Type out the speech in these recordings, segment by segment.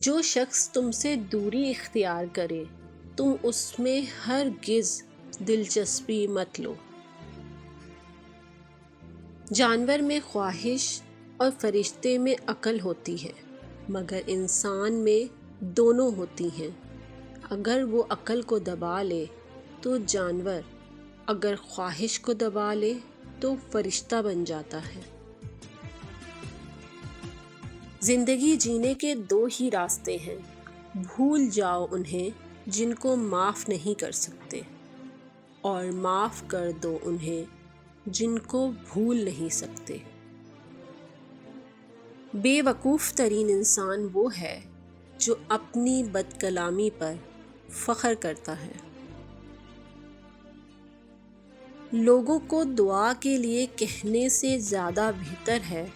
جو شخص تم سے دوری اختیار کرے تم اس میں ہرگز دلچسپی مت لو۔ جانور میں خواہش اور فرشتے میں عقل ہوتی ہے، مگر انسان میں دونوں ہوتی ہیں۔ اگر وہ عقل کو دبا لے تو جانور، اگر خواہش کو دبا لے تو فرشتہ بن جاتا ہے۔ زندگی جینے کے دو ہی راستے ہیں، بھول جاؤ انہیں جن کو معاف نہیں کر سکتے، اور معاف کر دو انہیں جن کو بھول نہیں سکتے۔ بے وقوف ترین انسان وہ ہے جو اپنی بد کلامی پر فخر کرتا ہے۔ لوگوں کو دعا کے لیے کہنے سے زیادہ بہتر ہے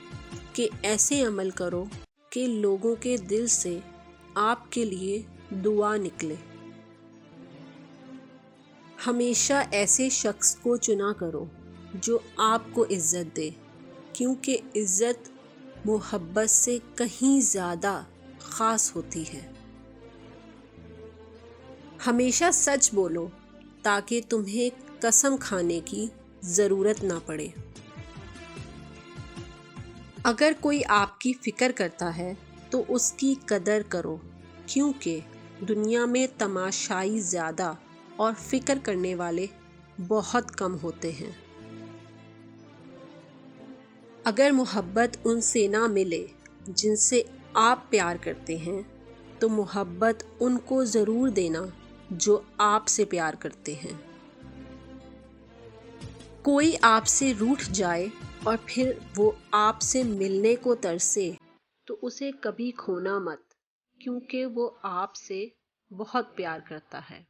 کہ ایسے عمل کرو کہ لوگوں کے دل سے آپ کے لیے دعا نکلے۔ ہمیشہ ایسے شخص کو چنا کرو جو آپ کو عزت دے، کیونکہ عزت محبت سے کہیں زیادہ خاص ہوتی ہے۔ ہمیشہ سچ بولو تاکہ تمہیں قسم کھانے کی ضرورت نہ پڑے۔ اگر کوئی آپ کی فکر کرتا ہے تو اس کی قدر کرو، کیونکہ دنیا میں تماشائی زیادہ اور فکر کرنے والے بہت کم ہوتے ہیں۔ اگر محبت ان سے نہ ملے جن سے آپ پیار کرتے ہیں تو محبت ان کو ضرور دینا جو آپ سے پیار کرتے ہیں۔ کوئی آپ سے روٹھ جائے اور پھر وہ آپ سے ملنے کو ترسے تو اسے کبھی کھونا مت، کیونکہ وہ آپ سے بہت پیار کرتا ہے۔